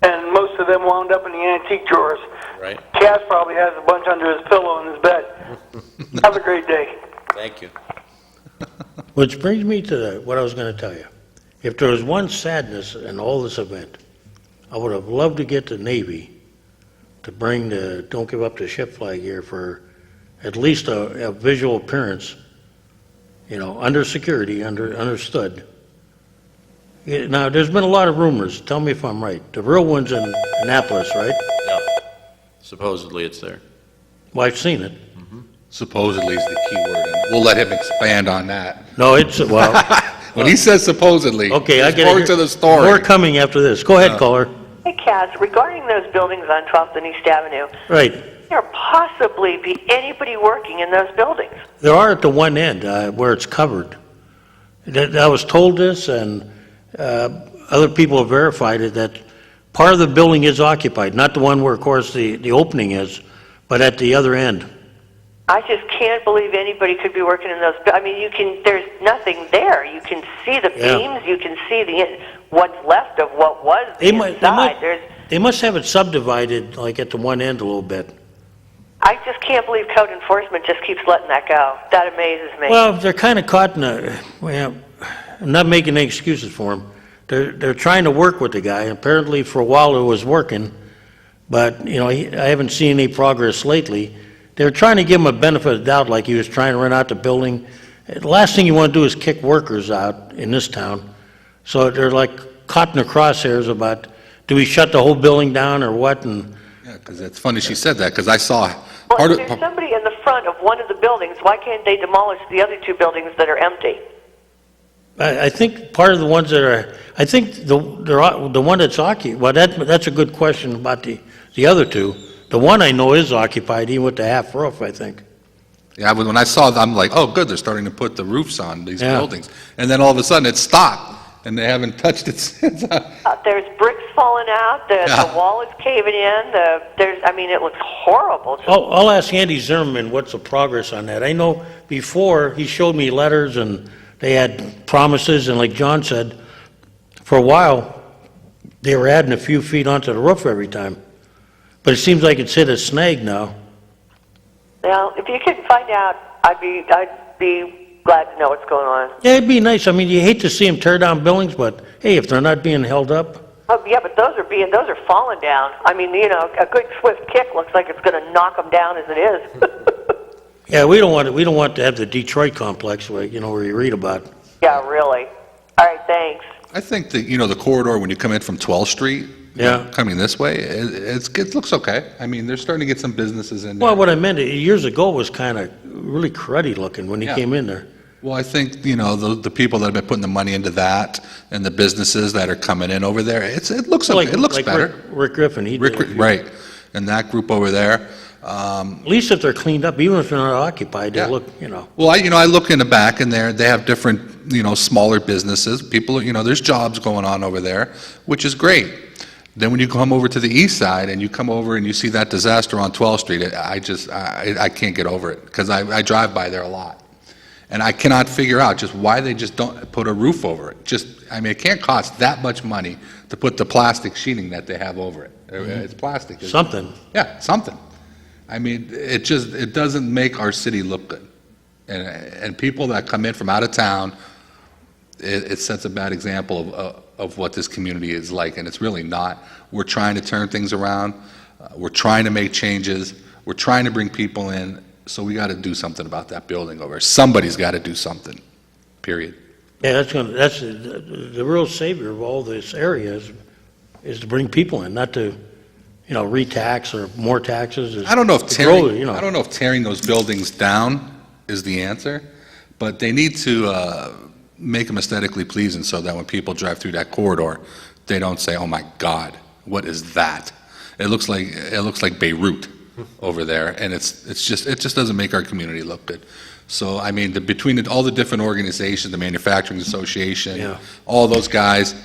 And most of them wound up in the antique drawers. Right. Cass probably has a bunch under his pillow in his bed. Have a great day. Thank you. Which brings me to what I was going to tell you. If there was one sadness in all this event, I would have loved to get the Navy to bring the Don't Give Up the Ship flag here for at least a visual appearance, you know, under security, understood. Now, there's been a lot of rumors. Tell me if I'm right. The real one's in Annapolis, right? Yeah. Supposedly it's there. Well, I've seen it. Supposedly is the key word, and we'll let him expand on that. No, it's, well... When he says supposedly, okay, I there's get more to the story. More coming after this. Go ahead, caller. Hey, Cass, regarding those buildings on 12th and East Avenue, Right. there possibly be anybody working in those buildings? There are at the one end where it's covered. I was told this, and other people have verified it, that part of the building is occupied, not the one where, of course, the opening is, but at the other end. I just can't believe anybody could be working in those. I mean, there's nothing there. You can see the beams. You can see what's left of what was the inside. They must have it subdivided, like at the one end a little bit. I just can't believe code enforcement just keeps letting that go. That amazes me. Well, they're kind of caught in a, well, I'm not making any excuses for them. They're trying to work with the guy. Apparently for a while it was working, but, you know, I haven't seen any progress lately. They're trying to give him a benefit of the doubt, like he was trying to rent out the building. The last thing you want to do is kick workers out in this town. So they're like caught in the crosshairs about, do we shut the whole building down or what? And Yeah, because it's funny she said that, because I saw well, part if of... there's somebody in the front of one of the buildings, why can't they demolish the other 2 buildings that are empty? I think part of the ones that are, I think the one that's occupied, well, that's a good question about the other 2. The one I know is occupied, even with the half roof, I think. Yeah, when I saw that, I'm like, oh, good, they're starting to put the roofs on these buildings. And then all of a sudden it stopped, and they haven't touched it since. There's bricks falling out. The wall is caving in. I mean, it looks horrible. I'll ask Andy Zimmerman what's the progress on that. I know before he showed me letters and they had promises, and like John said, for a while they were adding a few feet onto the roof every time. But it seems like it's hit a snag now. Well, if you could find out, I'd be glad to know what's going on. Yeah, it'd be nice. I mean, you hate to see them tear down buildings, but hey, if they're not being held up. Oh yeah, but those are falling down. I mean, you know, a good swift kick looks like it's going to knock them down as it is. Yeah, we don't want to have the Detroit complex where, where you read about. Yeah, really. All right, thanks. I think that, the corridor, when you come in from 12th Street, Yeah. coming this way, it looks okay. I mean, they're starting to get some businesses in there. Well, what I meant years ago was kind of really cruddy looking when you Yeah. came in there. Well, I think, the people that have been putting the money into that and the businesses that are coming in over there, it looks okay. It looks better. Rick Griffin, he did. Right. And that group over there. At least if they're cleaned up, even if they're not occupied, they Yeah. look, Well, I look in the back and they have different, smaller businesses. People, there's jobs going on over there, which is great. Then when you come over to the east side and you come over and you see that disaster on 12th Street, I can't get over it because I drive by there a lot. And I cannot figure out just why they just don't put a roof over it. It can't cost that much money to put the plastic sheeting that they have over it. It's plastic. isn't it? something. Yeah, something. It doesn't make our city look good. And people that come in from out of town, it sets a bad example of what this community is like, and it's really not. We're trying to turn things around. We're trying to make changes. We're trying to bring people in, so we got to do something about that building over there. Somebody's got to do something, period. Yeah, that's the real savior of all this area is to bring people in, not to, retax or more taxes. I don't know if to grow, I don't know if tearing those buildings down is the answer, but they need to make them aesthetically pleasing so that when people drive through that corridor, they don't say, "Oh my God, what is that?" It looks like Beirut over there, and it just doesn't make our community look good. So between all the different organizations, the Manufacturing Association, Yeah. all those guys,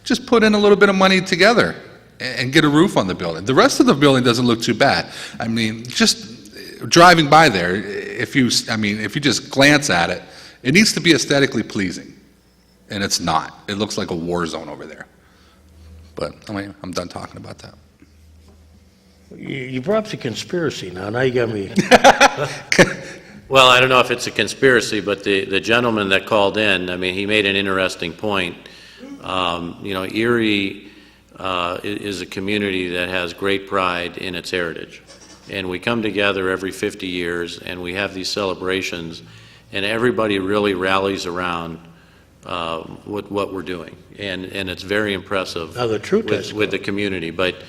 just put in a little bit of money together and get a roof on the building. The rest of the building doesn't look too bad. Just driving by there, if you just glance at it, it needs to be aesthetically pleasing, and it's not. It looks like a war zone over there. But I'm done talking about that. You brought up the conspiracy now. Now you got me. Well, I don't know if it's a conspiracy, but the gentleman that called in, he made an interesting point. Erie is a community that has great pride in its heritage. And we come together every 50 years, and we have these celebrations, and everybody really rallies around what we're doing. And it's very impressive Now, the true test with the community. But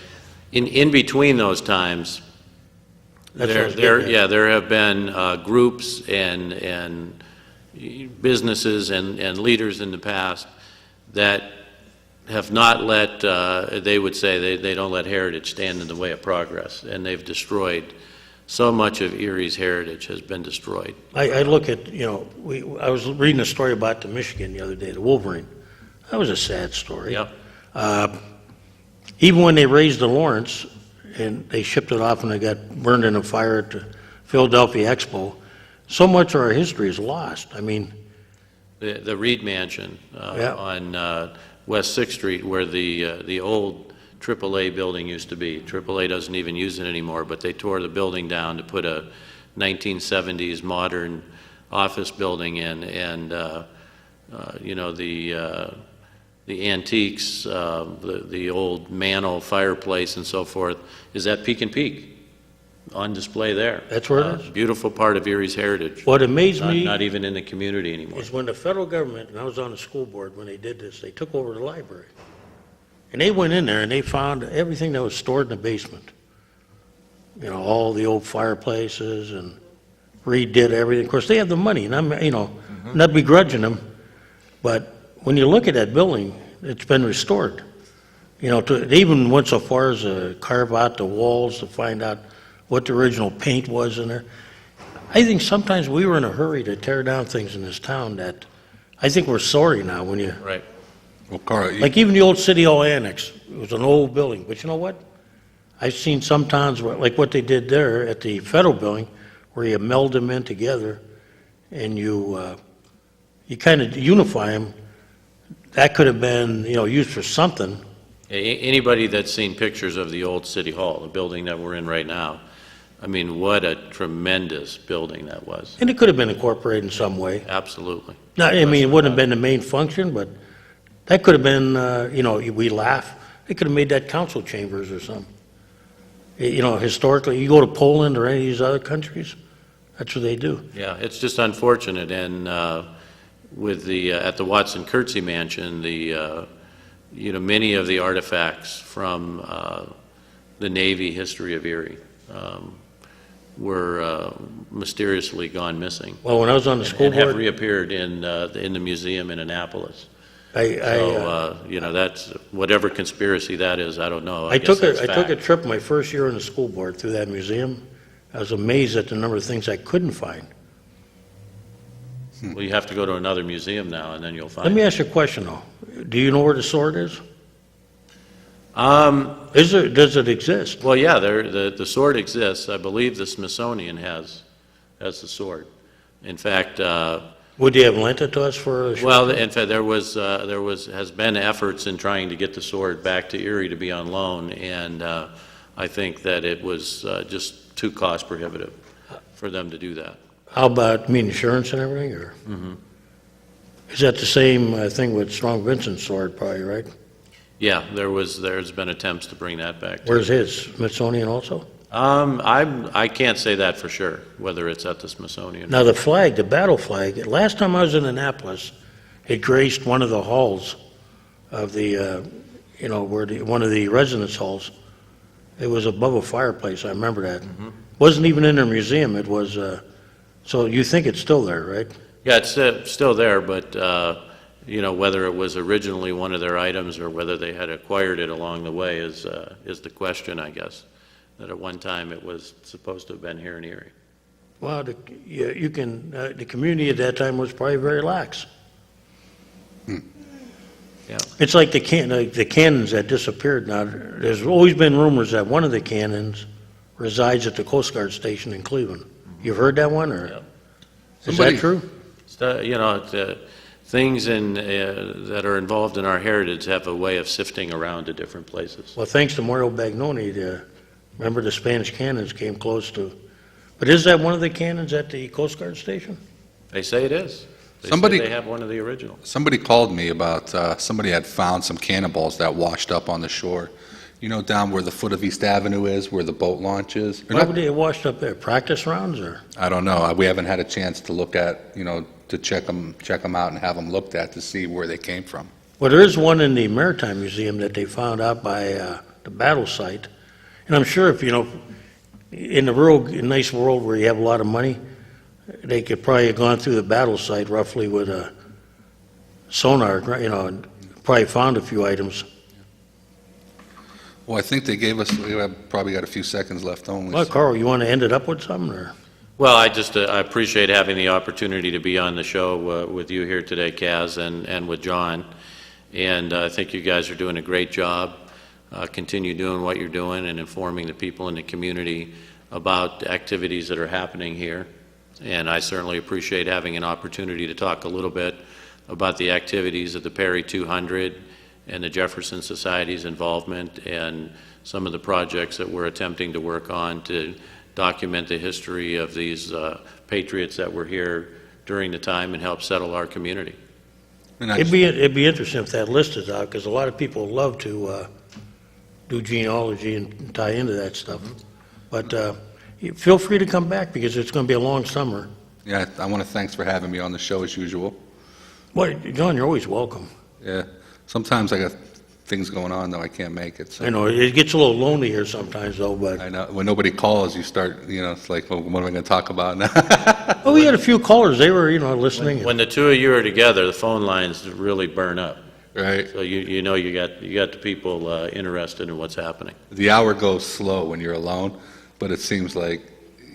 in between those times, That's what I was getting at. there have been groups and businesses and leaders in the past that have not let, they would say they don't let heritage stand in the way of progress, and they've destroyed, so much of Erie's heritage has been destroyed. I look at, I was reading a story about the Michigan the other day, the Wolverine. That was a sad story. Yep. Even when they raised the Lawrence and they shipped it off and they got burned in a fire at the Philadelphia Expo, so much of our history is lost. The Reed Mansion Yeah. on West 6th Street, where the old AAA building used to be. AAA doesn't even use it anymore, but they tore the building down to put a 1970s modern office building in, and the antiques, the old mantel fireplace and so forth, is at Peak and Peak on display there. That's where it is? Beautiful part of Erie's heritage. What amazed me Not even in the community anymore. is when the federal government, and I was on the school board when they did this, they took over the library. And they went in there and they found everything that was stored in the basement. All the old fireplaces, and redid everything. Of course, they have the money, and I'm not begrudging them, but when you look at that building, it's been restored. They even went so far as to carve out the walls to find out what the original paint was in there. I think sometimes we were in a hurry to tear down things in this town that I think we're sorry now when you, Right. Well, Carl, like even the old City Hall Annex, it was an old building, but you know what? I've seen some towns, like what they did there at the federal building, where you meld them in together and you kind of unify them. That could have been, used for something. Anybody that's seen pictures of the old City Hall, the building that we're in right now, what a tremendous building that was. And it could have been incorporated in some way. Absolutely. Not, it wouldn't have been the main function, but that could have been, we laugh. They could have made that council chambers or something. Historically, you go to Poland or any of these other countries, That's what they do. Yeah, it's just unfortunate, and with the, at the Watson-Curtsey Mansion, the, many of the artifacts from the Navy history of Erie were mysteriously gone missing. Well, when I was on the school and have board, reappeared in the museum in Annapolis. I That's, whatever conspiracy that is, I don't know. I guess took a that's I took a fact. trip my first year on the school board through that museum. I was amazed at the number of things I couldn't find. Well, you have to go to another museum now, and then you'll find Let me it. ask you a question, though. Do you know where the sword is? Um, Does it exist? Well, yeah, the sword exists. I believe the Smithsonian has the sword. In fact, Would you have lent it to us for a show? well, in fact, has been efforts in trying to get the sword back to Erie to be on loan, and I think that it was just too cost prohibitive for them to do that. How about, insurance and everything, or? Is that the same thing with Strong Vincent's sword, probably, right? Yeah, there's been attempts to bring that back. Where's his? Smithsonian also? I can't say that for sure, whether it's at the Smithsonian. Now, the flag, the battle flag, last time I was in Annapolis, it graced one of the halls of the, one of the residence halls. It was above a fireplace, I remember that. Wasn't even in their museum, it was, so you think it's still there, right? Yeah, it's still there, but, whether it was originally one of their items or whether they had acquired it along the way is the question, I guess. That at one time it was supposed to have been here in Erie. Well, the community at that time was probably very lax. Yeah. It's like the cannons that disappeared now. There's always been rumors that one of the cannons resides at the Coast Guard station in Cleveland. You've heard that one, or Yeah. is that true? Things that are involved in our heritage have a way of sifting around to different places. Well, thanks to Mario Bagnoni, remember the Spanish cannons came close to. But is that one of the cannons at the Coast Guard station? They say it is. They Somebody- say they have one of the originals. Somebody called me about, somebody had found some cannonballs that washed up on the shore. Down where the foot of East Avenue is, where the boat launch is? Or Why not- would they have washed up there? Practice rounds, or? I don't know. We haven't had a chance to look at, to check them out and have them looked at to see where they came from. Well, there is one in the Maritime Museum that they found out by the battle site. And I'm sure if, in the real nice world where you have a lot of money, they could probably have gone through the battle site roughly with a sonar, and probably found a few items. Well, I think they gave us, we have probably got a few seconds left only. Well, so- Carl, you want to end it up with something, or? Well, I appreciate having the opportunity to be on the show with you here today, Kaz, and with John. And I think you guys are doing a great job. Continue doing what you're doing and informing the people in the community about activities that are happening here. And I certainly appreciate having an opportunity to talk a little bit about the activities of the Perry 200 and the Jefferson Society's involvement and some of the projects that we're attempting to work on to document the history of these patriots that were here during the time and help settle our community. And I It'd be interesting if that list is out, because a lot of people love to do genealogy and tie into that stuff. But feel free to come back, because it's going to be a long summer. Yeah, I want to thanks for having me on the show as usual. Well, John, you're always welcome. Yeah, sometimes I got things going on, though I can't make it. So. I know, it gets a little lonely here sometimes, though, but... I know, when nobody calls, you start, it's like, well, what am I going to talk about now? Oh, we had a few callers, they were, listening. When the two of you are together, the phone lines really burn up. Right. So you got the people interested in what's happening. The hour goes slow when you're alone, but it seems like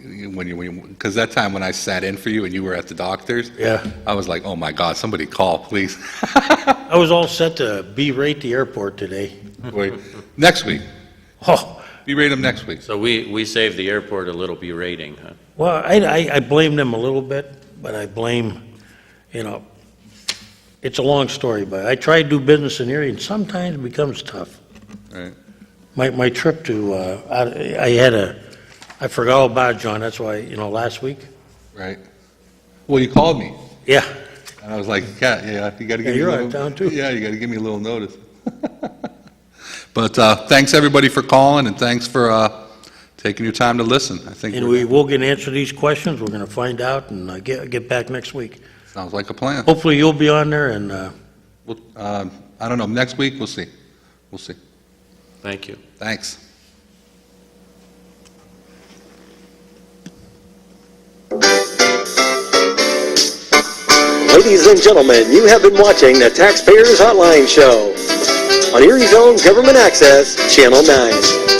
because that time when I sat in for you and you were at the doctor's, Yeah. I was like, oh my God, somebody call, please. I was all set to berate the airport today. Wait, next week. Oh, Berate them next week. So we saved the airport a little berating, huh? well, I blame them a little bit, but I blame, it's a long story, but I try to do business in Erie, and sometimes it becomes tough. Right. My trip to, I forgot all about it, John, that's why, last week. Right. Well, you called me. Yeah, And I was like, yeah, you got to give me you're a out little, of town, too. Yeah, you got to give me a little notice. But thanks everybody for calling, and thanks for taking your time to listen. I think And we will get an answer to these questions. We're going to find out and get back next week. sounds like a plan. Hopefully you'll be on there and, Well, I don't know, next week, we'll see. We'll see. Thank you. Thanks. Ladies and gentlemen, you have been watching the Taxpayers Hotline Show on Erie Zone Government Access, Channel 9.